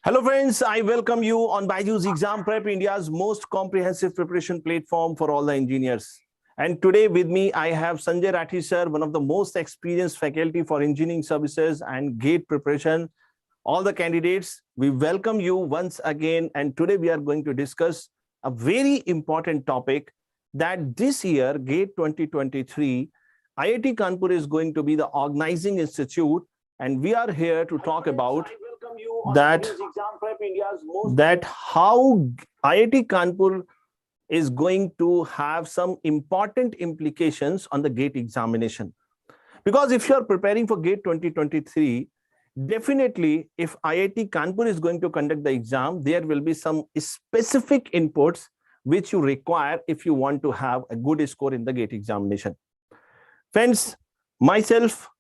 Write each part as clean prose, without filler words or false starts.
Hello friends, I welcome you on BYJU'S Exam Prep, India's most comprehensive preparation platform for all the engineers. And today with me, I have Sanjay Rathi sir, one of the most experienced faculty for engineering services and GATE preparation. All the candidates, we welcome you once again. And today we are going to discuss a very important topic that this year, GATE 2023, IIT Kanpur is going to be the organizing institute. And we are here to talk about that how IIT Kanpur is going to have some important implications on the GATE examination. Because if you are preparing for GATE 2023, definitely if IIT Kanpur is going to conduct the exam, there will be some specific inputs which you require if you want to have a good score in the GATE examination. Friends, myself,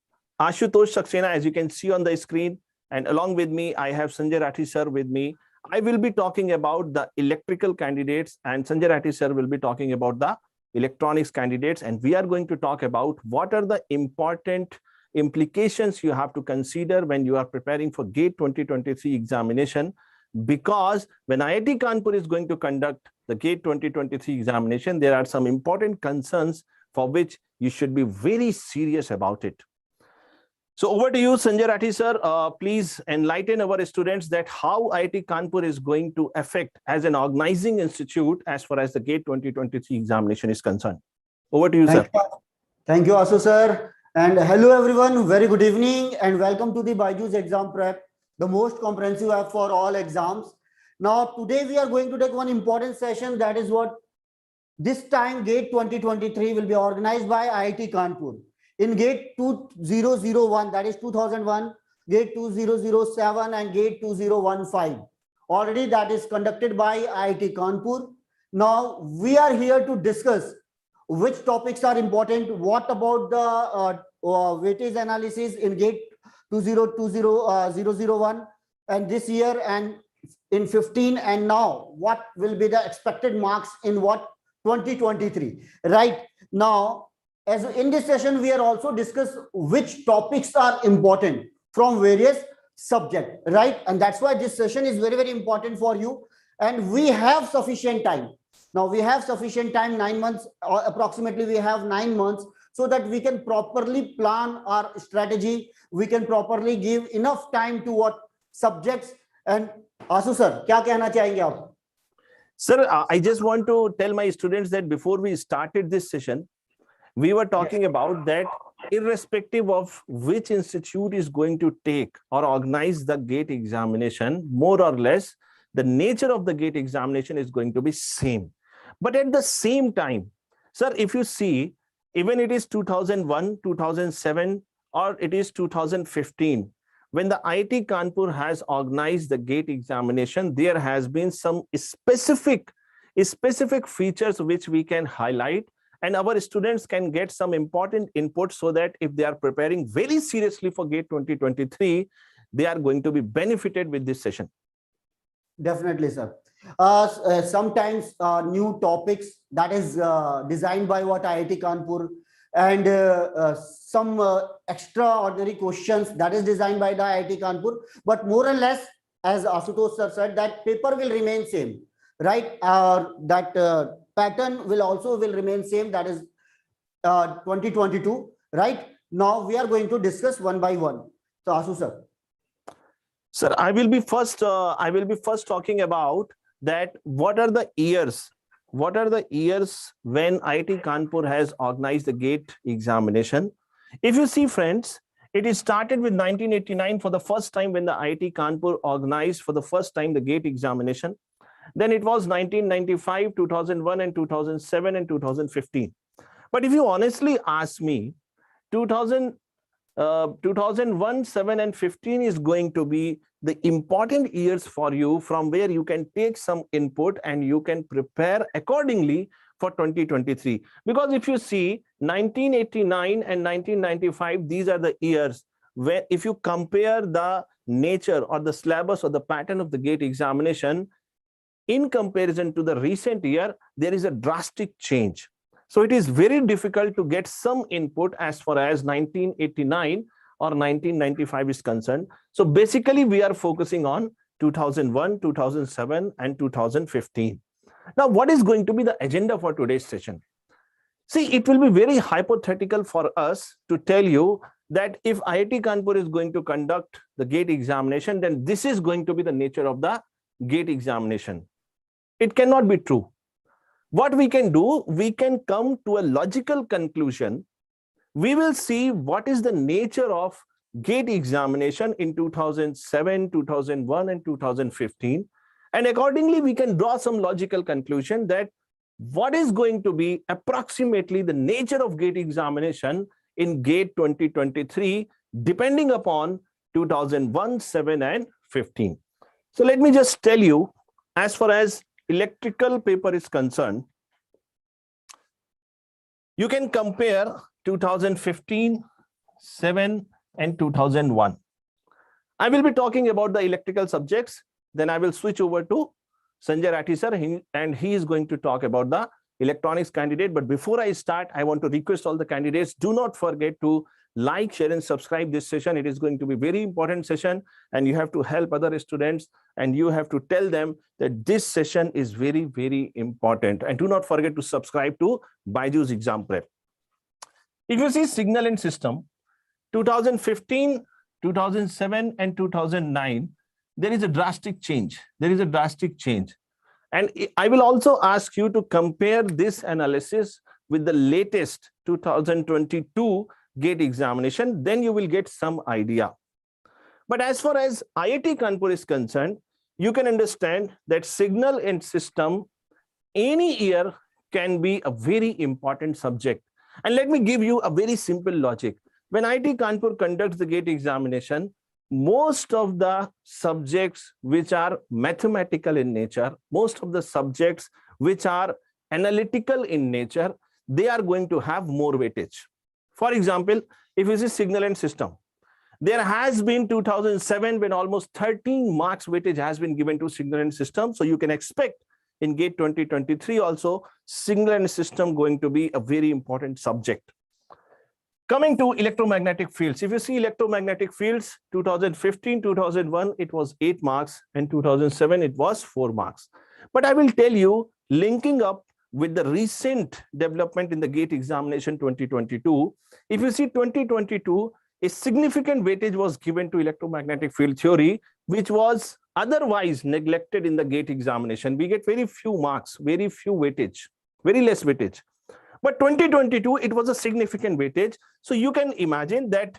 Ashutosh Saxena, as you can see on the screen, and along with me, I have Sanjay Rathi sir with me. I will be talking about the electrical candidates and Sanjay Rathi sir will be talking about the electronics candidates. And we are going to talk about what are the important implications you have to consider when you are preparing for GATE 2023 examination. Because when IIT Kanpur is going to conduct the GATE 2023 examination, there are some important concerns for which you should be very serious about it. So over to you, Sanjay Rathi sir. Please enlighten our students that how IIT Kanpur is going to affect as an organizing institute as far as the GATE 2023 examination is concerned. Over to you, sir. Thank you, Asu sir. And hello, everyone. Very good evening and welcome to the BYJU'S Exam Prep, the most comprehensive app for all exams. Now, today we are going to take one important session. That is what this time GATE 2023 will be organized by IIT Kanpur. In GATE 2001, that is 2001, GATE 2007 and GATE 2015. Already that is conducted by IIT Kanpur. Now we are here to discuss which topics are important, what about the weightage analysis in GATE 2020-001 and this year and in 15, and now what will be the expected marks in what 2023. Right now, as in this session, we are also discuss which topics are important from various subjects, right? And that's why this session is very, very important for you. And we have sufficient time. Now we have sufficient time, 9 months, or approximately we have 9 months, so that we can properly plan our strategy. We can properly give enough time to what subjects. And Asu sir, क्या कहना चाहेंगे आप? Sir, I just want to tell my students that before we started this session, we were talking about that irrespective of which institute is going to take or organize the GATE examination, more or less, the nature of the GATE examination is going to be same. But at the same time, sir, if you see, even it is 2001, 2007, or it is 2015, when the IIT Kanpur has organized the GATE examination, there has been some specific features which we can highlight, and our students can get some important input so that if they are preparing very seriously for GATE 2023, they are going to be benefited with this session. Definitely, sir. Sometimes new topics that is designed by what IIT Kanpur, and some extraordinary questions that is designed by the IIT Kanpur. But more or less, as Ashutosh sir said, that paper will remain same, right? That pattern will remain same, that is 2022, right? Now we are going to discuss one by one. So Asu sir. Sir, I will be first talking about that what are the years when IIT Kanpur has organized the GATE examination. If you see, friends, it started with 1989 for the first time when the IIT Kanpur organized for the first time the GATE examination. Then it was 1995, 2001, and 2007 and 2015. But if you honestly ask me, 2001, 7, and 15 is going to be the important years for you, from where you can take some input and you can prepare accordingly for 2023. Because if you see 1989 and 1995, these are the years where if you compare the nature or the syllabus or the pattern of the GATE examination, in comparison to the recent year, there is a drastic change. So it is very difficult to get some input as far as 1989 or 1995 is concerned. So basically, we are focusing on 2001, 2007, and 2015. Now, what is going to be the agenda for today's session? See, it will be very hypothetical for us to tell you that if IIT Kanpur is going to conduct the GATE examination, then this is going to be the nature of the GATE examination. It cannot be true. What we can do, we can come to a logical conclusion. We will see what is the nature of GATE examination in 2007, 2001, and 2015. And accordingly, we can draw some logical conclusion that what is going to be approximately the nature of GATE examination in GATE 2023, depending upon 2001, 7, and 15. So let me just tell you, as far as electrical paper is concerned, you can compare 2015, 7, and 2001. I will be talking about the electrical subjects. Then I will switch over to Sanjay Rathi sir, and he is going to talk about the electronics candidate. But before I start, I want to request all the candidates, do not forget to like, share, and subscribe this session. It is going to be a very important session, and you have to help other students, and you have to tell them that this session is very, very important. And do not forget to subscribe to BYJU'S Exam Prep. If you see signal and system, 2015, 2007, and 2009, there is a drastic change. There is a drastic change. And I will also ask you to compare this analysis with the latest 2022 GATE examination. Then you will get some idea. But as far as IIT Kanpur is concerned, you can understand that signal and system any year can be a very important subject. And let me give you a very simple logic. When IIT Kanpur conducts the GATE examination, most of the subjects which are mathematical in nature, most of the subjects which are analytical in nature, they are going to have more weightage. For example, if you see signal and system, there has been 2007 when almost 13 marks weightage has been given to signal and system. So you can expect in GATE 2023 also, signal and system going to be a very important subject. Coming to electromagnetic fields, if you see electromagnetic fields, 2015, 2001, it was 8 marks, and 2007, it was 4 marks. But I will tell you, linking up with the recent development in the GATE examination 2022, if you see 2022, a significant weightage was given to electromagnetic field theory, which was otherwise neglected in the GATE examination. We get very few marks, very few weightage, very less weightage. But 2022, it was a significant weightage. So you can imagine that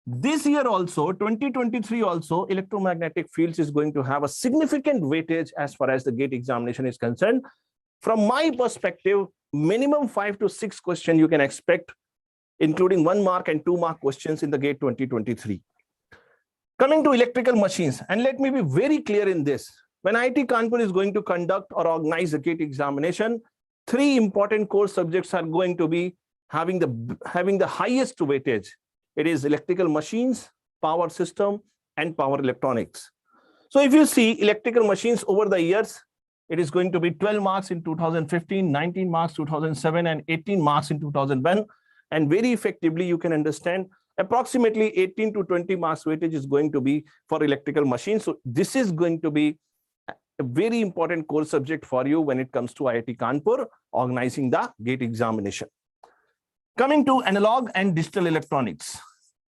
this year also, 2023 also, electromagnetic fields is going to have a significant weightage as far as the GATE examination is concerned. From my perspective, minimum 5 to 6 questions you can expect, including 1 mark and 2 mark questions in the GATE 2023. Coming to electrical machines, and let me be very clear in this. When IIT Kanpur is going to conduct or organize the GATE examination, 3 important core subjects are going to be having the highest weightage. It is electrical machines, power system, and power electronics. So if you see electrical machines over the years, it is going to be 12 marks in 2015, 19 marks 2007, and 18 marks in 2001. And very effectively, you can understand approximately 18 to 20 marks weightage is going to be for electrical machines. So this is going to be a very important core subject for you when it comes to IIT Kanpur organizing the GATE examination. Coming to analog and digital electronics.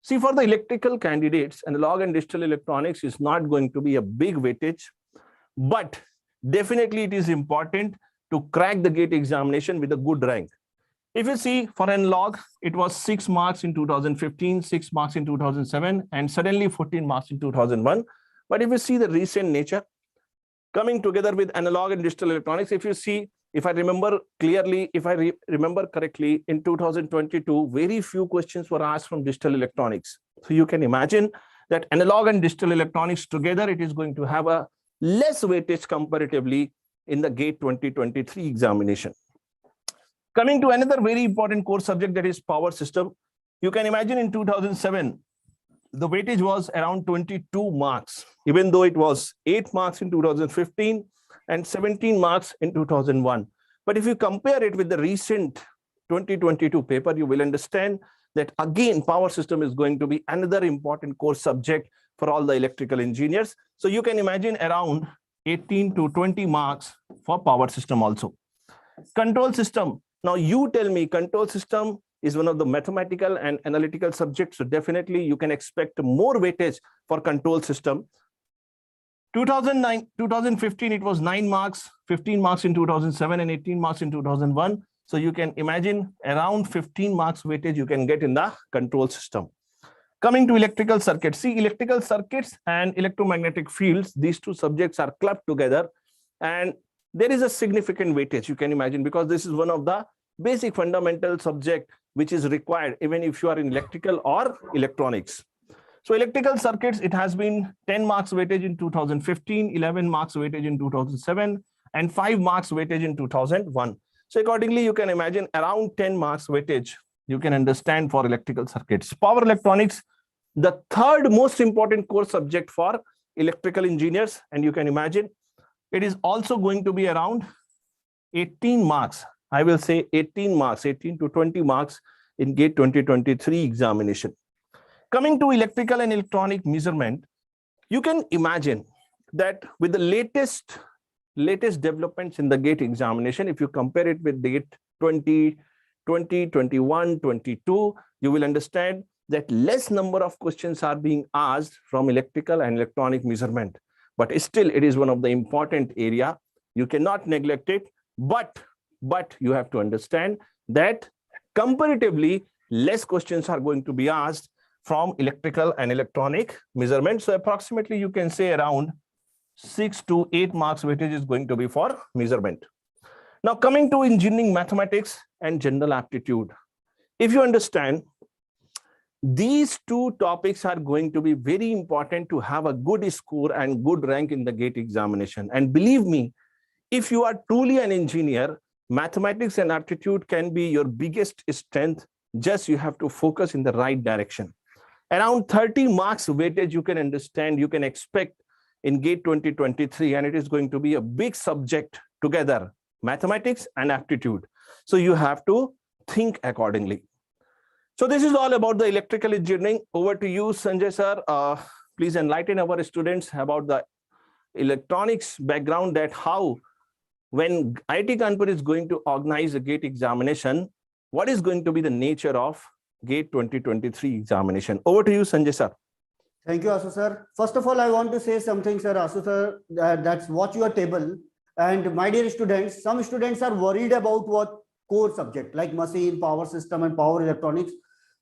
See, for the electrical candidates, analog and digital electronics is not going to be a big weightage, but definitely it is important to crack the GATE examination with a good rank. If you see for analog, it was 6 marks in 2015, 6 marks in 2007, and suddenly 14 marks in 2001. But if you see the recent nature, coming together with analog and digital electronics, if you see, if I remember clearly, if I remember correctly, in 2022, very few questions were asked from digital electronics. So you can imagine that analog and digital electronics together, it is going to have a less weightage comparatively in the GATE 2023 examination. Coming to another very important core subject, that is power system. You can imagine in 2007, the weightage was around 22 marks, even though it was 8 marks in 2015 and 17 marks in 2001. But if you compare it with the recent 2022 paper, you will understand that again, power system is going to be another important core subject for all the electrical engineers. So you can imagine around 18 to 20 marks for power system also. Control system. Now you tell me, control system is one of the mathematical and analytical subjects. So definitely you can expect more weightage for control system. 2015, it was 9 marks, 15 marks in 2007 and 18 marks in 2001. So you can imagine around 15 marks weightage you can get in the control system. Coming to electrical circuits, see, electrical circuits and electromagnetic fields, these two subjects are clubbed together, and there is a significant weightage, you can imagine, because this is one of the basic fundamental subject which is required even if you are in electrical or electronics. So electrical circuits, it has been 10 marks weightage in 2015, 11 marks weightage in 2007, and 5 marks weightage in 2001. So accordingly, you can imagine around 10 marks weightage you can understand for electrical circuits. Power electronics, the third most important core subject for electrical engineers, and you can imagine it is also going to be around 18 marks. I will say 18 marks, 18 to 20 marks in GATE 2023 examination. Coming to electrical and electronic measurement, you can imagine that with the latest developments in the GATE examination, if you compare it with GATE 2020, 21, 22, you will understand that less number of questions are being asked from electrical and electronic measurement. But still, it is one of the important area. You cannot neglect it, but you have to understand that comparatively, less questions are going to be asked from electrical and electronic measurement. So approximately, you can say around 6 to 8 marks weightage is going to be for measurement. Now, coming to engineering mathematics and general aptitude. If you understand, these two topics are going to be very important to have a good score and good rank in the GATE examination. And believe me, if you are truly an engineer, mathematics and aptitude can be your biggest strength. Just you have to focus in the right direction. Around 30 marks weightage you can understand, you can expect in GATE 2023, and it is going to be a big subject together, mathematics and aptitude. So you have to think accordingly. So this is all about the electrical engineering. Over to you, Sanjay sir. Please enlighten our students about the electronics background, that how when IIT Kanpur is going to organize a GATE examination, what is going to be the nature of GATE 2023 examination. Over to you, Sanjay sir. Thank you, Asu sir. First of all, I want to say something, sir. Asu sir, that's watch your table. And my dear students, some students are worried about what core subject like machine, power system, and power electronics.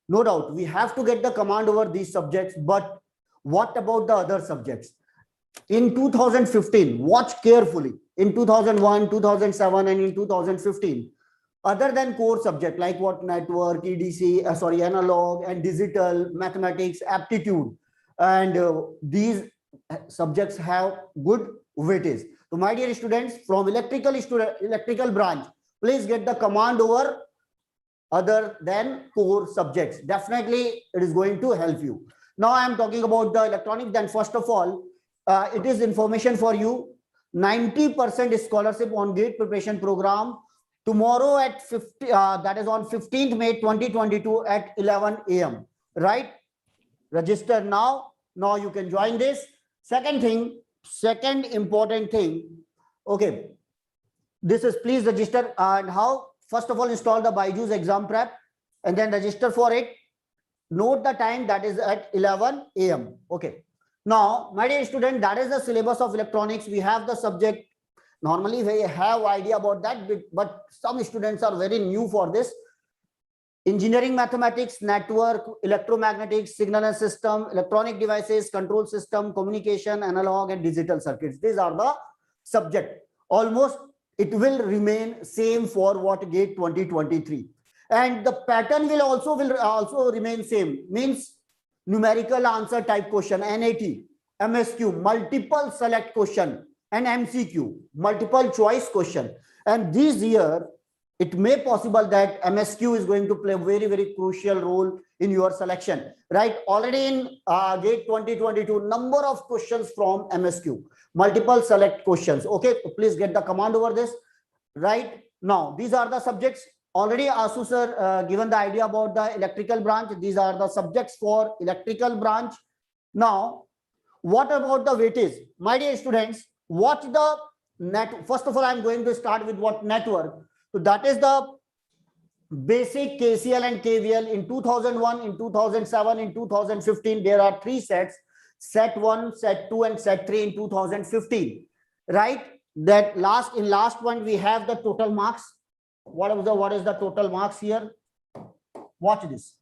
No doubt, we have to get the command over these subjects. But what about the other subjects? In 2015, watch carefully. In 2001, 2007, and in 2015, other than core subject like what network, EDC, analog and digital, mathematics, aptitude, and these subjects have good weightage. So my dear students, from electrical branch, please get the command over other than core subjects. Definitely, it is going to help you. Now I am talking about the electronics. Then first of all, it is information for you. 90% scholarship on GATE preparation program. Tomorrow at 50, that is on 15th May 2022 at 11 a.m. Right? Register now. Now you can join this. Second important thing. Okay. This is, please register. And how? First of all, install the BYJU'S exam prep and then register for it. Note the time, that is at 11 a.m. Okay. Now, my dear student, that is the syllabus of electronics. We have the subject. Normally, we have idea about that, but some students are very new for this. Engineering mathematics, network, electromagnetics, signal and system, electronic devices, control system, communication, analog and digital circuits. These are the subject. Almost it will remain same for what GATE 2023. And the pattern will also remain same. Means numerical answer type question, NAT, MSQ, multiple select question, and MCQ, multiple choice question. And this year, it may possible that MSQ is going to play a very, very crucial role in your selection, right? Already in GATE 2022, number of questions from MSQ, multiple select questions. Okay, please get the command over this, right? Now, these are the subjects. Already Asu sir given the idea about the electrical branch. These are the subjects for electrical branch. Now, What about the weightage? My dear students, what the net? First of all, I'm going to start with what network. So that is the basic KCL and KVL in 2001, in 2007, in 2015. There are three sets: set 1, set 2, and set 3 in 2015. Right? That last one we have the total marks. What is the total marks here? Watch this.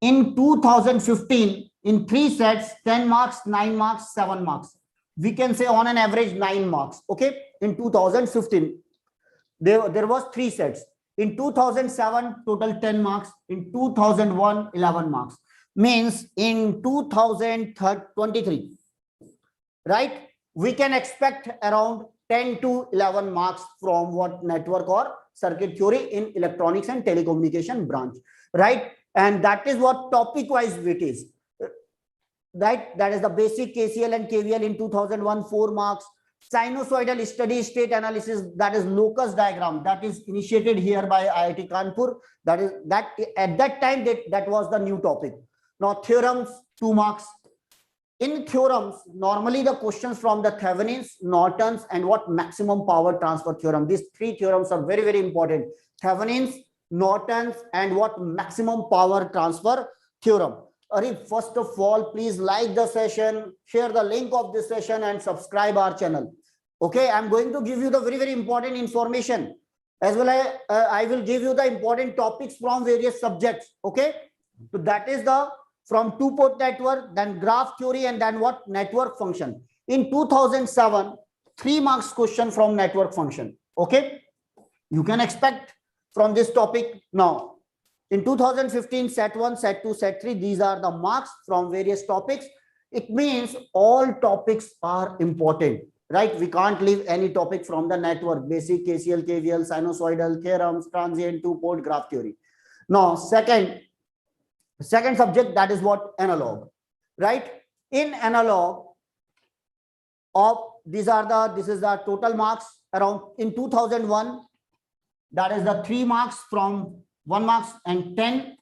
In 2015, in three sets, 10 marks, 9 marks, 7 marks. We can say on an average 9 marks. Okay. In 2015, there was three sets. In 2007, total 10 marks. In 2001, 11 marks. Means in 2023, right? We can expect around 10 to 11 marks from what network or circuit theory in electronics and telecommunication branch, right? And that is what topic wise weightage, right? That is the basic KCL and KVL in 2001, 4 marks. Sinusoidal steady state analysis, that is locus diagram, that is initiated here by IIT Kanpur. That is that at that time that was the new topic. Now theorems, 2 marks. In theorems, normally the questions from the Thevenin's, Norton's, and what maximum power transfer theorem. These three theorems are very, very important. Thevenin's, Norton's, and what maximum power transfer theorem. First of all, please like the session, share the link of this session, and subscribe our channel. Okay, I'm going to give you the very, very important information, as well as I will give you the important topics from various subjects. Okay, so that is the from two-port network, then graph theory, and then what network function. In 2007, 3 marks question from network function. Okay, you can expect from this topic. Now in 2015, set 1, set 2, set 3, these are the marks from various topics. It means all topics are important, right? We can't leave any topic from the network: basic, KCL, KVL, sinusoidal, theorems, transient, two-port, graph theory. Now second subject, that is what analog, right? In analog, this is the total marks around in 2001. That is the 3 marks from 1 marks and 10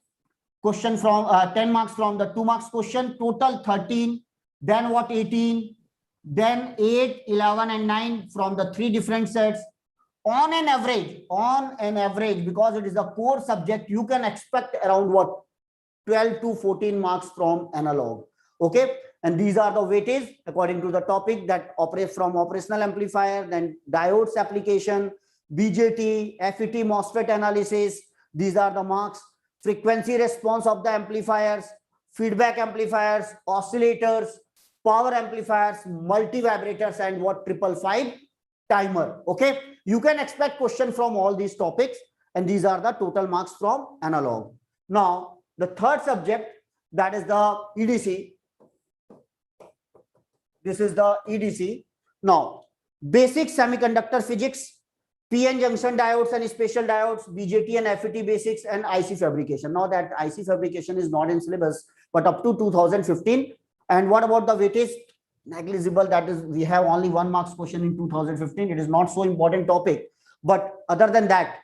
question from 10 marks from the 2 marks question, total 13. Then what, 18, then 8, 11, and 9 from the 3 different sets. On an average, because it is a core subject, you can expect around what, 12 to 14 marks from analog. Okay, and these are the weightage according to the topic, that operates from operational amplifier, then diodes application, BJT, FET, MOSFET analysis. These are the marks. Frequency response of the amplifiers, feedback amplifiers, oscillators, power amplifiers, multi vibrators, and what, 555 timer. Okay, you can expect question from all these topics, and these are the total marks from analog. Now the third subject, that is the EDC. This is the EDC. Now basic semiconductor physics, PN junction diodes and special diodes, BJT and FET basics, and IC fabrication. Now that IC fabrication is not in syllabus, but up to 2015. And what about the weightage? Negligible. That is, we have only 1 marks question in 2015. It is not so important topic. But other than that,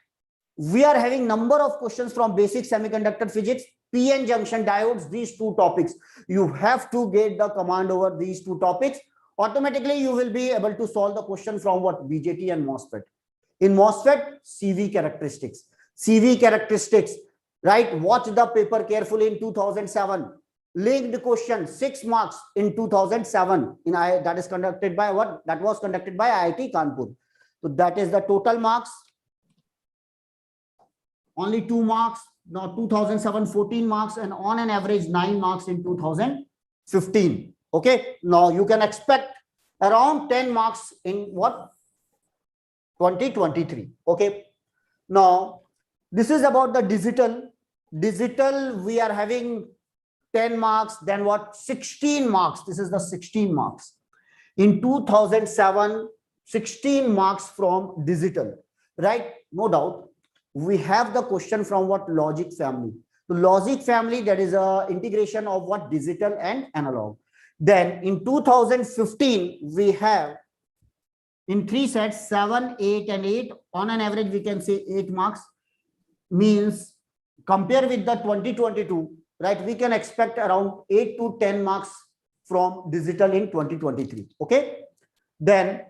we are having number of questions from basic semiconductor physics, PN junction diodes, these 2 topics. You have to get the command over these 2 topics. Automatically, you will be able to solve the question from what, BJT and MOSFET. In MOSFET, CV characteristics, right? Watch the paper carefully in 2007. Linked question, 6 marks in 2007. That is conducted by what? That was conducted by IIT Kanpur. So that is the total marks. Only 2 marks. Now 2007, 14 marks, and on an average 9 marks in 2015. Okay. Now you can expect around 10 marks in what? 2023. Okay, now this is about the digital. We are having 10 marks, then what, 16 marks. This is the 16 marks in 2007, 16 marks from digital, right? No doubt. We have the question from what, logic family. The logic family, that is a integration of what, digital and analog. Then in 2015 we have in 3 sets, 7, 8, and 8. On an average, we can say 8 marks. Means compare with the 2022, right? We can expect around 8 to 10 marks from digital in 2023. Okay. Then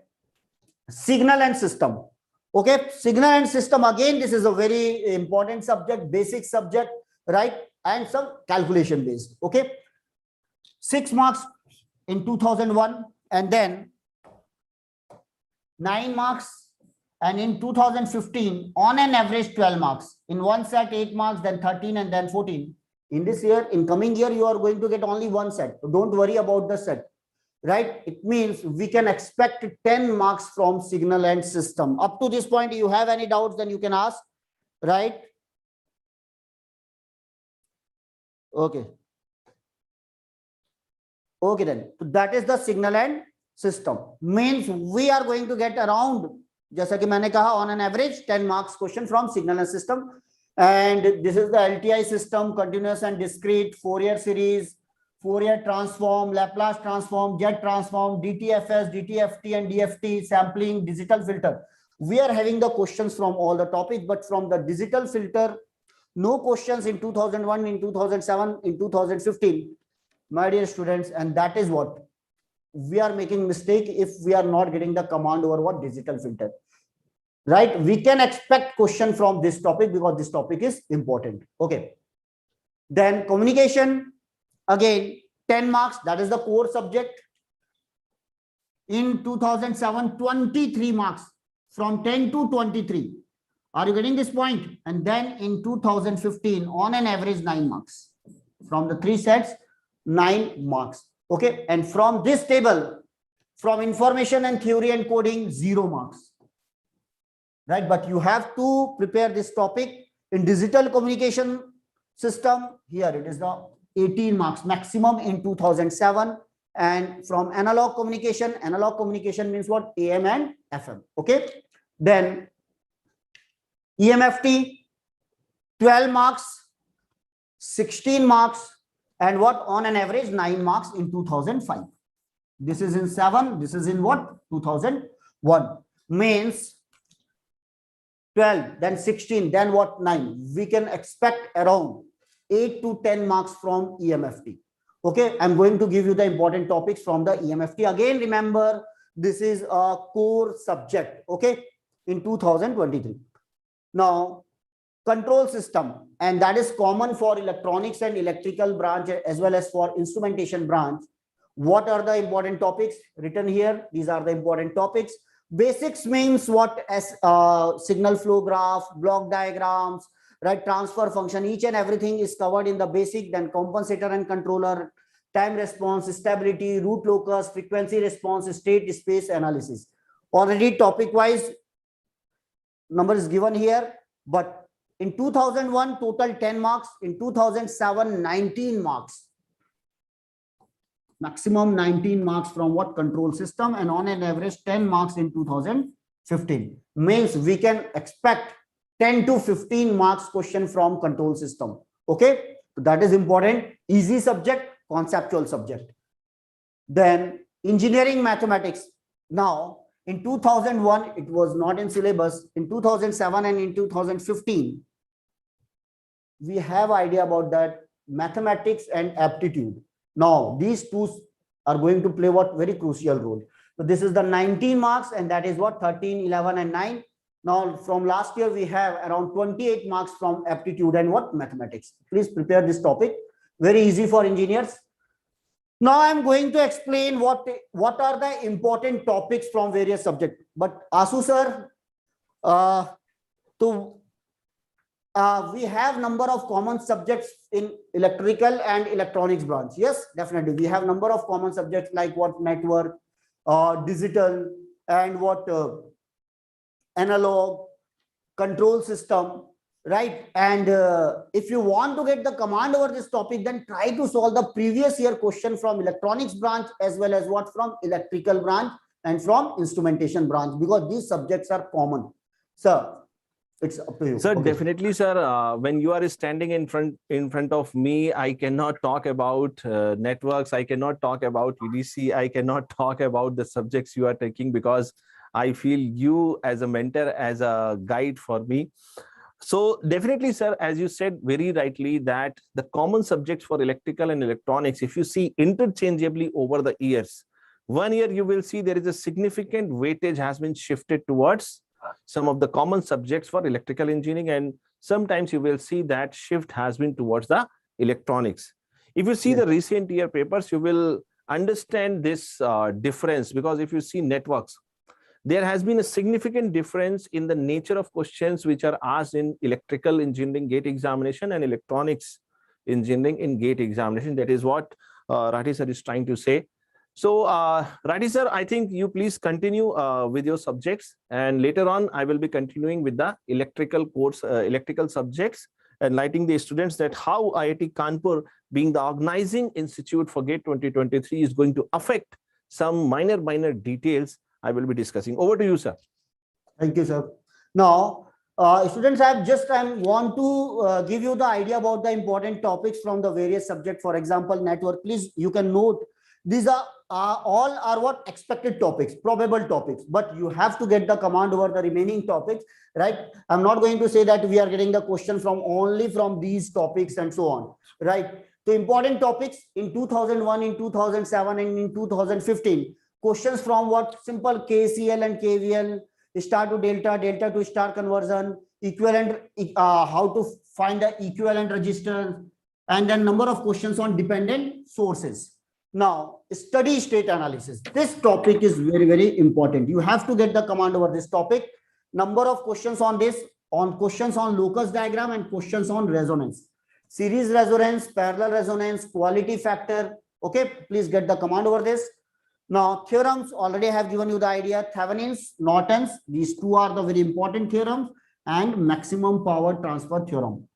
signal and system. Okay, signal and system, again, this is a very important subject, basic subject, right? And some calculation based. Okay, 6 marks in 2001, and then 9 marks, and in 2015 on an average 12 marks. In one set 8 marks, then 13, and then 14. In this year, in coming year, you are going to get only one set. So don't worry about the set, right? It means we can expect 10 marks from signal and system. Up to this point, you have any doubts, then you can ask, right? Okay. Okay, then. So that is the signal and system. Means we are going to get around, जैसा कि मैंने कहा, on an average 10 marks question from signal and system. And this is the LTI system, continuous and discrete, Fourier series, Fourier transform, Laplace transform, jet transform, DTFS, DTFT, and DFT, sampling, digital filter. We are having the questions from all the topics, but from the digital filter, no questions in 2001, in 2007, in 2015, my dear students. And that is what we are making mistake if we are not getting the command over what digital filter. Right, we can expect question from this topic because this topic is important. Okay, then communication, again 10 marks, that is the core subject. In 2007, 23 marks, from 10 to 23. Are you getting this point? And then in 2015 on an average 9 marks, from the 3 sets 9 marks. Okay, and from this table, from information and theory and coding, 0 marks. Right, but you have to prepare this topic in digital communication system. Here it is the 18 marks maximum in 2007. And from analog communication means what? AM and FM. Okay, then EMFT 12 marks, 16 marks, and what? On an average 9 marks in 2005. This is in 7, this is in what? 2001. Means 12, then 16, then what? 9. We can expect around 8 to 10 marks from EMFT. Okay, I'm going to give you the important topics from the EMFT. Again, remember, this is a core subject, okay, in 2023. Now, control system, and that is common for electronics and electrical branch as well as for instrumentation branch. What are the important topics written here? These are the important topics. Basics means what? As signal flow graph, block diagrams, right? Transfer function, each and everything is covered in the basic. Then compensator and controller, time response, stability, root locus, frequency response, state space analysis. Already topic wise number is given here, but in 2001 total 10 marks, in 2007 19 marks. Maximum 19 marks from what? Control system, and on an average 10 marks in 2015. Means we can expect 10 to 15 marks question from control system. Okay, so that is important. Easy subject, conceptual subject. Then engineering mathematics. Now in 2001 it was not in syllabus. In 2007 and in 2015 we have idea about that, mathematics and aptitude. Now, these two are going to play what? Very crucial role. So this is the 19 marks, and that is what? 13, 11, and 9. Now, from last year, we have around 28 marks from aptitude and what? Mathematics. Please prepare this topic. Very easy for engineers. Now, I'm going to explain what are the important topics from various subjects. But Asu sir, we have number of common subjects in electrical and electronics branch. Yes, definitely. We have number of common subjects like what? Network, digital, and what? Analog, control system, right? And if you want to get the command over this topic, then try to solve the previous year question from electronics branch as well as what? From electrical branch and from instrumentation branch, because these subjects are common. So it's up to you. Sir, okay. Definitely, sir. When you are standing in front of me, I cannot talk about networks. I cannot talk about EDC. I cannot talk about the subjects you are taking, because I feel you as a mentor, as a guide for me. So definitely, sir, as you said very rightly, that the common subjects for electrical and electronics, if you see interchangeably over the years, 1 year you will see there is a significant weightage has been shifted towards some of the common subjects for electrical engineering, and sometimes you will see that shift has been towards the electronics. If you see Yes. the recent year papers, you will understand this difference, because if you see networks, there has been a significant difference in the nature of questions which are asked in electrical engineering gate examination and electronics engineering in gate examination. That is what Rathi sir is trying to say. So Rathi sir, I think you please continue with your subjects, and later on I will be continuing with the electrical course, electrical subjects, enlightening the students that how IIT Kanpur, being the organizing institute for GATE 2023, is going to affect some minor details I will be discussing. Over to you, sir. Thank you, sir. Now, students, I want to give you the idea about the important topics from the various subjects. For example, network. Please, you can note these are all are what expected topics, probable topics. But you have to get the command over the remaining topics, right? I'm not going to say that we are getting the question from only from these topics and so on, right? The important topics in 2001, in 2007, and in 2015. Questions from what simple KCL and KVL, star to delta, delta to star conversion, equivalent, how to find the equivalent resistance, and then number of questions on dependent sources. Now, steady state analysis. This topic is very important. You have to get the command over this topic. Number of questions on this, on questions on locus diagram and questions on resonance. Series resonance, parallel resonance, quality factor. Okay, please get the command over this. Now, theorems, already have given you the idea. Thevenin's, Norton's, these two are the very important theorems, and maximum power transfer theorem.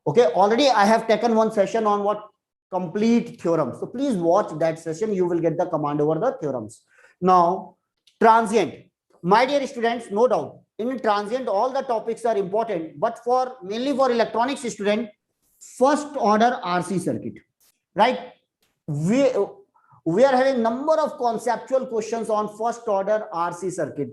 Okay, already I have taken one session on what complete theorems. So please watch that session. You will get the command over the theorems. Now, transient. My dear students, no doubt, in transient, all the topics are important, but for mainly for electronics student, first order RC circuit, right? We are having number of conceptual questions on first order RC circuit.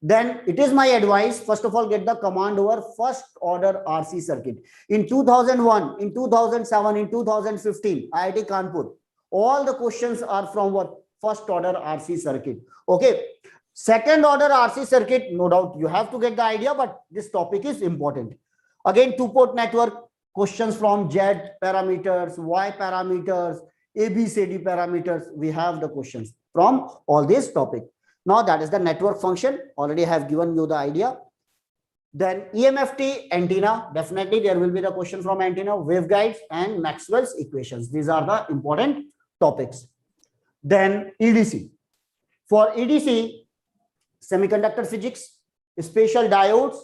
Then it is my advice, first of all, get the command over first order RC circuit. In 2001, in 2007, in 2015, IIT Kanpur, all the questions are from what? First order RC circuit. Okay. Second order RC circuit, no doubt you have to get the idea, but this topic is important. Again, two-port network, questions from Z parameters, Y parameters, ABCD parameters. We have the questions from all these topics. Now that is the network function. Already have given you the idea. Then EMFT antenna. Definitely there will be the question from antenna, waveguides, and Maxwell's equations. These are the important topics. Then EDC. For EDC, semiconductor physics, spatial diodes,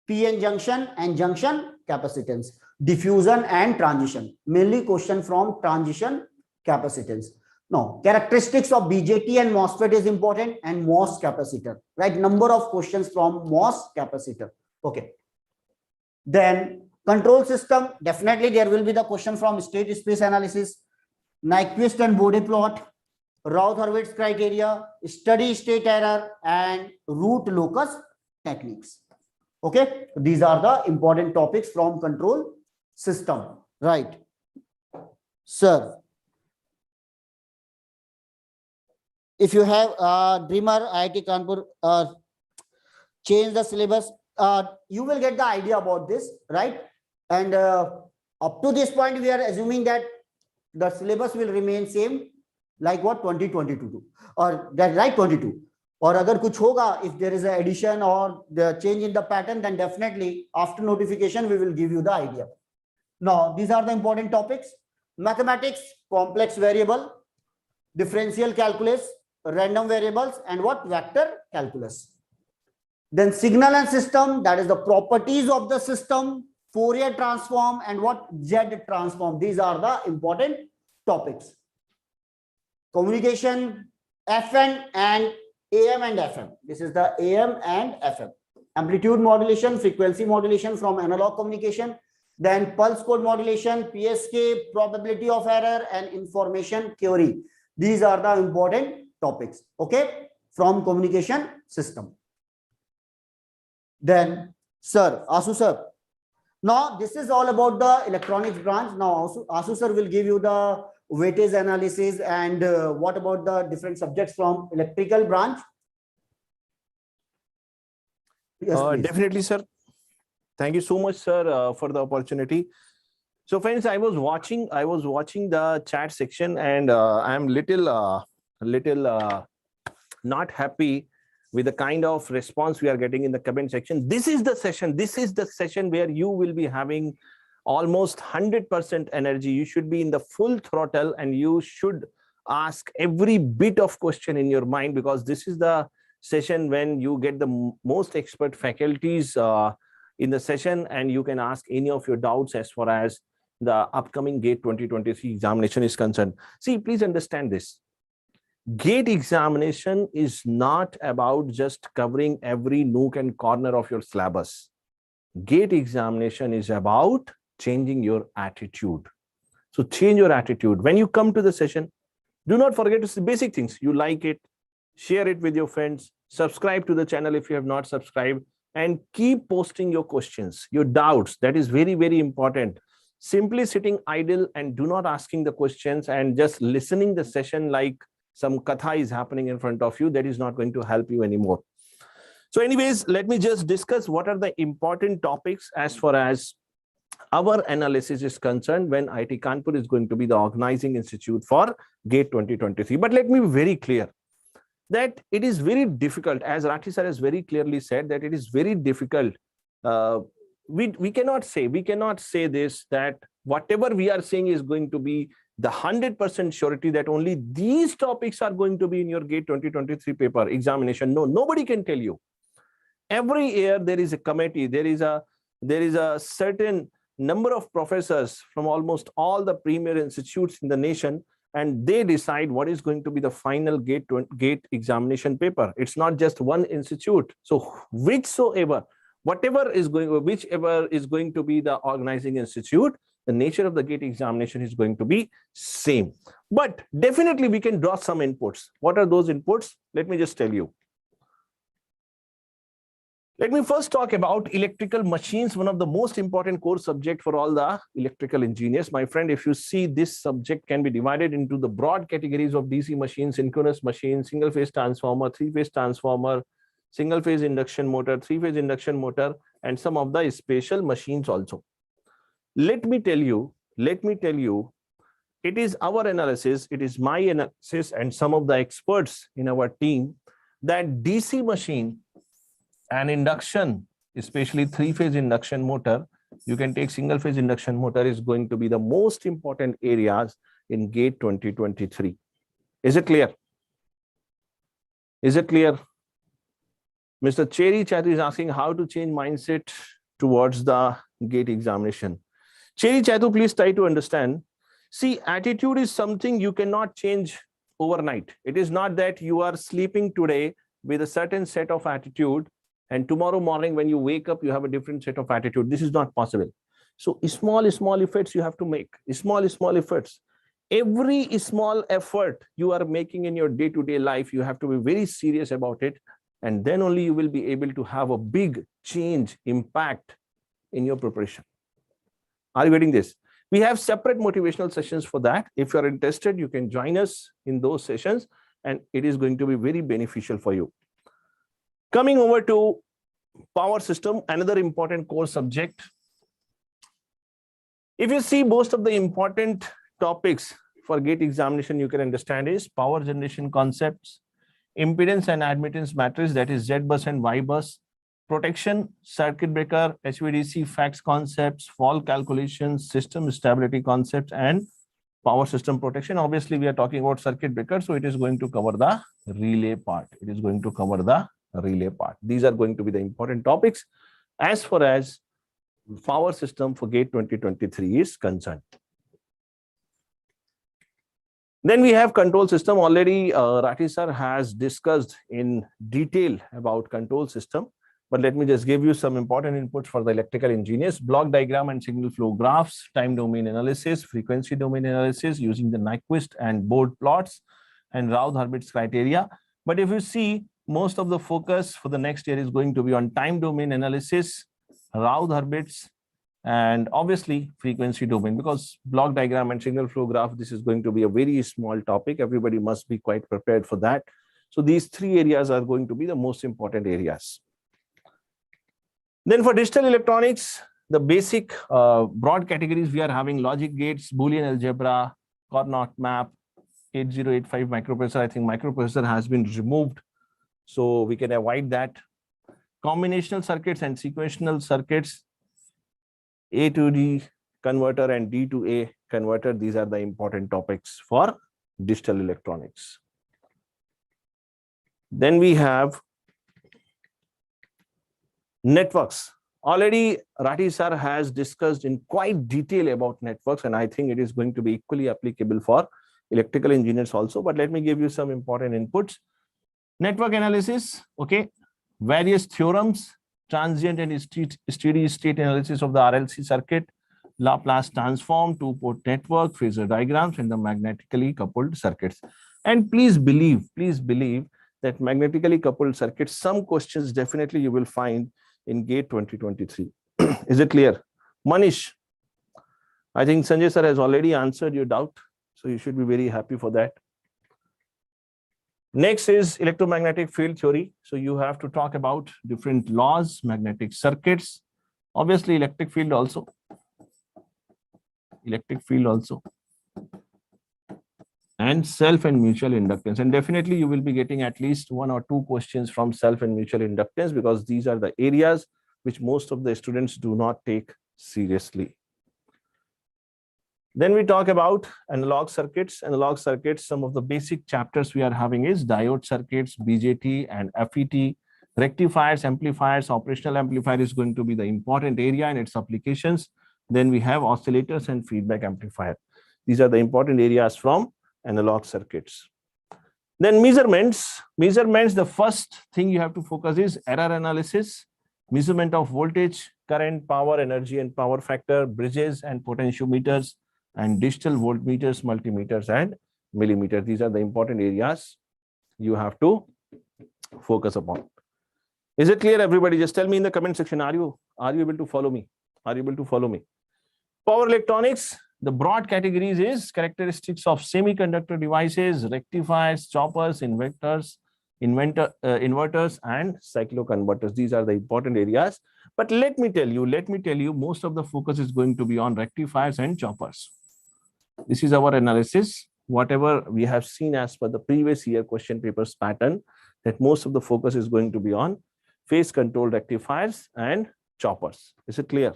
PN junction and junction capacitance, diffusion and transition. Mainly question from transition capacitance. No, characteristics of BJT and MOSFET is important, and MOS capacitor, right? Number of questions from MOS capacitor. Okay. Then control system, definitely there will be the question from state space analysis, Nyquist and Bode plot, Routh-Hurwitz criteria, steady state error, and root locus techniques. Okay, these are the important topics from control system, right? Sir, if you have Dreamer, IIT Kanpur, change the syllabus, you will get the idea about this, right? And up to this point, we are assuming that the syllabus will remain same, like what 2022 or that right 22. Or agar kuch hoga, if there is an addition or the change in the pattern, then definitely after notification we will give you the idea. Now these are the important topics: mathematics, complex variable, differential calculus, random variables, and what vector calculus. Then signal and system, that is the properties of the system, Fourier transform, and what Z transform. These are the important topics. Communication, FN and AM and FM. This is the AM and FM. Amplitude modulation, frequency modulation from analog communication, then pulse code modulation, PSK, probability of error, and information theory. These are the important topics, okay, from communication system. Then, sir, Asu sir, Now, this is all about the electronics branch. Now, Asu sir will give you the weightage analysis and what about the different subjects from electrical branch? Yes, please. Definitely, sir. Thank you so much, sir, for the opportunity. So, friends, I was watching the chat section, and I'm little not happy with the kind of response we are getting in the comment section. This is the session. This is the session where you will be having almost 100% energy. You should be in the full throttle, and you should ask every bit of question in your mind, because this is the session when you get the most expert faculties in the session, and you can ask any of your doubts as far as the upcoming GATE 2023 examination is concerned. See, please understand this. GATE examination is not about just covering every nook and corner of your syllabus. GATE examination is about changing your attitude. So change your attitude. When you come to the session, do not forget to say basic things. You like it, share it with your friends, subscribe to the channel if you have not subscribed, and keep posting your questions, your doubts. That is very, very important. Simply sitting idle and do not asking the questions and just listening the session like some katha is happening in front of you, that is not going to help you anymore. So anyways, let me just discuss what are the important topics as far as our analysis is concerned when IIT Kanpur is going to be the organizing institute for GATE 2023. But let me be very clear that it is very difficult, as Rathi sir has very clearly said, that it is very difficult. We cannot say this, that whatever we are saying is going to be the 100% surety that only these topics are going to be in your GATE 2023 paper examination. No, nobody can tell you. Every year there is a committee, there is a certain number of professors from almost all the premier institutes in the nation, and they decide what is going to be the final GATE examination paper. It's not just one institute. So whichever is going to be the organizing institute, the nature of the GATE examination is going to be same. But definitely we can draw some inputs. What are those inputs? Let me just tell you. Let me first talk about electrical machines, one of the most important core subject for all the electrical engineers. My friend, if you see, this subject can be divided into the broad categories of DC machines, synchronous machines, single-phase transformer, three-phase transformer, single-phase induction motor, three-phase induction motor, and some of the special machines also. Let me tell you, it is our analysis, it is my analysis, and some of the experts in our team, that DC machine and induction, especially three-phase induction motor, you can take single-phase induction motor, is going to be the most important areas in GATE 2023. Is it clear? Is it clear? Mr. Cherry Chatu is asking how to change mindset towards the GATE examination. Cherry Chatu, please try to understand. See, attitude is something you cannot change overnight. It is not that you are sleeping today with a certain set of attitude, and tomorrow morning when you wake up, you have a different set of attitude. This is not possible. So small efforts you have to make. Small efforts. Every small effort you are making in your day-to-day life, you have to be very serious about it. And then only you will be able to have a big change, impact in your preparation. Are you getting this? We have separate motivational sessions for that. If you are interested, you can join us in those sessions, and it is going to be very beneficial for you. Coming over to power system, another important core subject. If you see, most of the important topics for GATE examination you can understand is power generation concepts, impedance and admittance matrix, that is Z bus and Y bus, protection, circuit breaker, HVDC facts concepts, fault calculations, system stability concepts, and power system protection. Obviously, we are talking about circuit breaker, so it is going to cover the relay part. These are going to be the important topics as far as power system for GATE 2023 is concerned. Then we have control system. Already Rathi sir has discussed in detail about control system, but let me just give you some important inputs for the electrical engineers. Block diagram and signal flow graphs, time domain analysis, frequency domain analysis using the Nyquist and Bode plots, and Rao-Hurwitz criteria. But if you see, most of the focus for the next year is going to be on time domain analysis, Rao-Hurwitz, and obviously frequency domain, because block diagram and signal flow graph, this is going to be a very small topic. Everybody must be quite prepared for that. So these three areas are going to be the most important areas. Then for digital electronics, the basic broad categories we are having: logic gates, Boolean algebra, Carnot map, 8085 microprocessor. I think microprocessor has been removed, so we can avoid that. Combinational circuits and sequential circuits, A to D converter and D to A converter. These are the important topics for digital electronics. Then we have networks. Already Rathi sir has discussed in quite detail about networks, and I think it is going to be equally applicable for electrical engineers also. But let me give you some important inputs. Network analysis, okay, various theorems, transient and steady state analysis of the RLC circuit, Laplace transform, two-port network, phasor diagrams, and the magnetically coupled circuits. And please believe that magnetically coupled circuits, some questions definitely you will find in GATE 2023. Is it clear? Manish, I think Sanjay sir has already answered your doubt, so you should be very happy for that. Next is electromagnetic field theory. So you have to talk about different laws, magnetic circuits, obviously electric field also, and self and mutual inductance. And definitely you will be getting at least 1 or 2 questions from self and mutual inductance, because these are the areas which most of the students do not take seriously. Then we talk about analog circuits. Analog circuits, some of the basic chapters we are having is diode circuits, BJT and FET, rectifiers, amplifiers. Operational amplifier is going to be the important area and its applications. Then we have oscillators and feedback amplifier. These are the important areas from analog circuits. Then measurements. The first thing you have to focus is error analysis, measurement of voltage, current, power, energy and power factor, bridges and potentiometers, and digital voltmeters, multimeters and millimeters. These are the important areas you have to focus upon. Is it clear, everybody? Just tell me in the comment section, are you able to follow me? Power electronics, the broad categories is characteristics of semiconductor devices, rectifiers, choppers, inverters and cycloconverters. These are the important areas. But let me tell you, most of the focus is going to be on rectifiers and choppers. This is our analysis, whatever we have seen as per the previous year question papers pattern, that most of the focus is going to be on phase control rectifiers and choppers. Is it clear?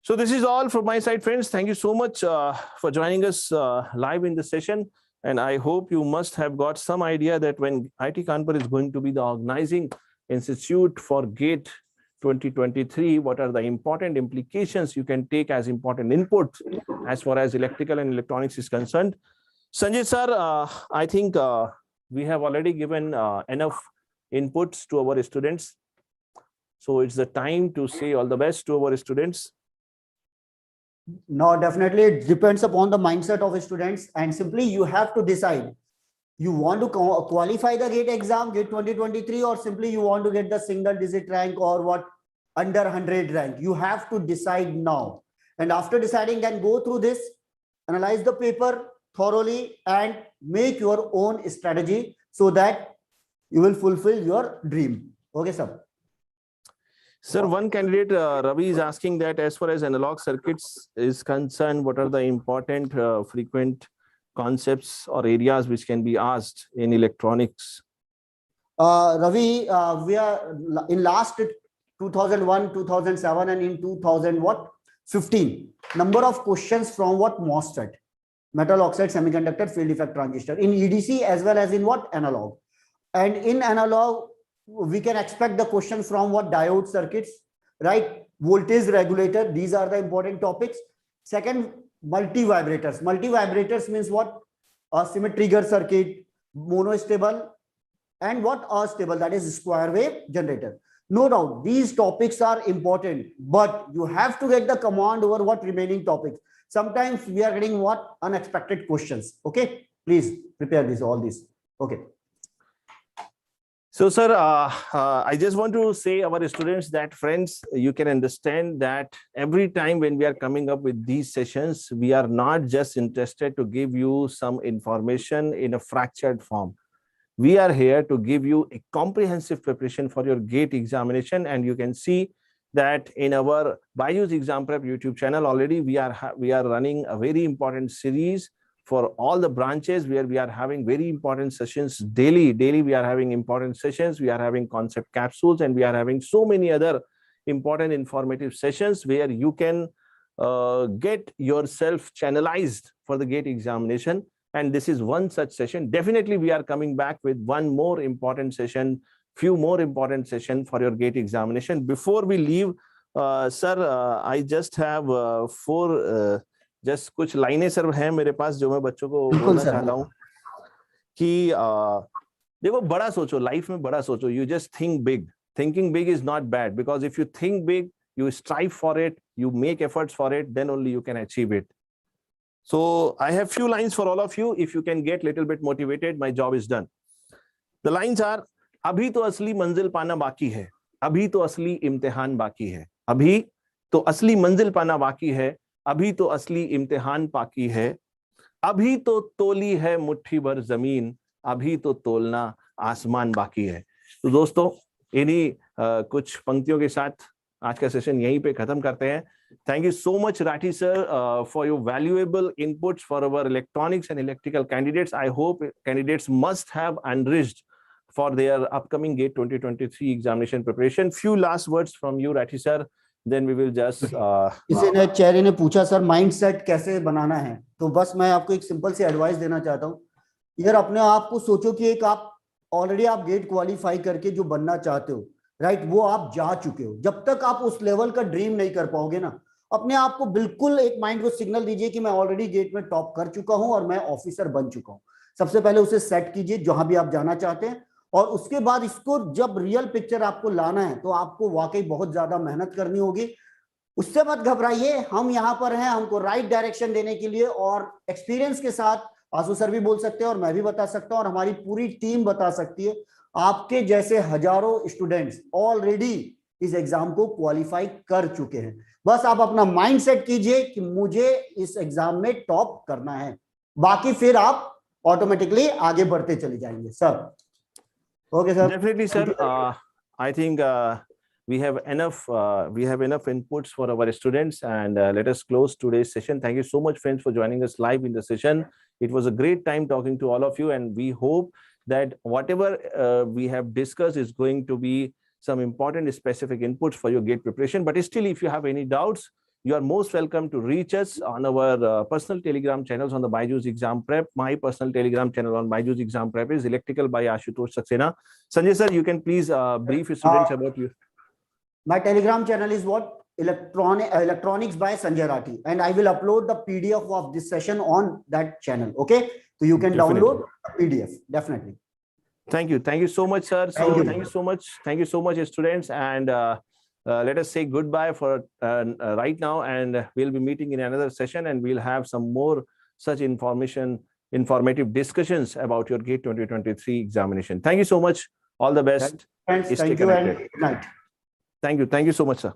So this is all from my side, friends. Thank you so much for joining us live in the session. And I hope you must have got some idea that when IIT Kanpur is going to be the organizing institute for GATE 2023, what are the important implications you can take as important input as far as electrical and electronics is concerned. Sanjay sir, I think we have already given enough inputs to our students. So it's the time to say all the best to our students. No, definitely it depends upon the mindset of students, and simply you have to decide. You want to qualify the GATE exam, GATE 2023, or simply you want to get the single digit rank or what, under 100 rank. You have to decide now. And after deciding, then go through this, analyze the paper thoroughly and make your own strategy so that you will fulfill your dream. Okay, sir. Sir, one candidate, Ravi, is asking that as far as analog circuits is concerned, what are the important frequent concepts or areas which can be asked in electronics? Ravi, we are in last 2001, 2007 and in 2015, number of questions from what MOSFET, metal oxide semiconductor field effect transistor, in EDC as well as in what analog. And in analog, we can expect the question from what diode circuits, right? Voltage regulator. These are the important topics. Second, multivibrators. Multivibrators means what? A symmetry trigger circuit, monostable, and what astable, that is square wave generator. No doubt these topics are important, but you have to get the command over what remaining topics. Sometimes we are getting what unexpected questions. Okay, please prepare this, all this. Okay. So, sir, I just want to say our students that, friends, you can understand that every time when we are coming up with these sessions, we are not just interested to give you some information in a fractured form. We are here to give you a comprehensive preparation for your GATE examination, and you can see that in our BYJU'S Exam Prep YouTube channel already we are running a very important series for all the branches where we are having very important sessions daily. We are having important sessions, we are having concept capsules, and we are having so many other important informative sessions where you can get yourself channelized for the GATE examination. And this is one such session. Definitely we are coming back with one more important session, few more important session for your GATE examination. Before we leave, sir, I just have four just कुछ लाइनें sir हैं मेरे पास जो मैं बच्चों को बोलना चाहता हूँ कि देखो, बड़ा सोचो, लाइफ में बड़ा सोचो. You just think big. Thinking big is not bad, because if you think big, you strive for it, you make efforts for it, then only you can achieve it. So I have few lines for all of you. If you can get little bit motivated, my job is done. The lines are: अभी तो असली मंजिल पाना बाकी है, अभी तो असली इम्तिहान बाकी है, अभी तो असली मंजिल पाना बाकी है, अभी तो असली इम्तिहान बाकी है, अभी तो तोली है मुट्ठी भर जमीन, अभी तो तोलना आसमान बाकी है. तो दोस्तों, इन्हीं कुछ पंक्तियों के साथ आज का सेशन यहीं पे खत्म करते हैं. Thank you so much, Rathi sir, for your valuable inputs for our electronics and electrical candidates. I hope candidates must have enriched for their upcoming GATE 2023 examination preparation. Few last words from you, Rathi sir. Then we will just. किसी ने चेहरे ने पूछा sir mind set कैसे बनाना है, तो बस मैं आपको एक सिंपल सी एडवाइस देना चाहता हूँ. यार अपने आप को सोचो कि एक आप ऑलरेडी आप गेट क्वालिफाई करके जो बनना चाहते हो, राइट, वो आप जा चुके हो. जब तक आप उस लेवल का ड्रीम नहीं कर पाओगे ना, अपने आप को बिल्कुल एक माइंड को सिग्नल दीजिए कि मैं ऑलरेडी गेट में टॉप कर चुका हूं और मैं ऑफिसर बन चुका हूं. सबसे पहले उसे सेट कीजिए जहां भी आप जाना चाहते हैं, और उसके बाद इसको जब रियल पिक्चर आपको लाना है तो आपको वाकई बहुत ज्यादा मेहनत करनी होगी. उससे मत घबराइए, हम यहाँ पर हैं हमको राइट डायरेक्शन देने के लिए, और एक्सपीरियंस के साथ आशु सर भी बोल सकते हैं और मैं भी बता सकता हूं और हमारी पूरी टीम बता सकती है, आपके जैसे हजारों स्टूडेंट्स ऑलरेडी इस एग्जाम को क्वालिफाई कर चुके हैं. बस आप अपना माइंड सेट कीजिए कि मुझे इस एग्जाम में टॉप करना है, बाकी फिर आप ऑटोमेटिकली आगे बढ़ते चले जाएंगे. Sir okay sir. Definitely sir. I think we have enough inputs for our students, and let us close today's session. Thank you so much, friends, for joining us live in the session. It was a great time talking to all of you, and we hope that whatever we have discussed is going to be some important specific inputs for your GATE preparation. But still, if you have any doubts, you are most welcome to reach us on our personal Telegram channels on the BYJU'S Exam Prep. My personal Telegram channel on BYJU'S Exam Prep is Electrical by Ashutosh Saxena. Sanjay sir, you can please brief students about you. My Telegram channel is what? Electronics by Sanjay Rathi, and I will upload the PDF of this session on that channel. Okay, so you can download the PDF definitely. Thank you so much, sir. So thank you so much, students, and let us say goodbye for right now, and we'll be meeting in another session, and we'll have some more such informative discussions about your GATE 2023 examination. Thank you so much. All the best. Thanks. Thank you and good night. Thank you so much, sir.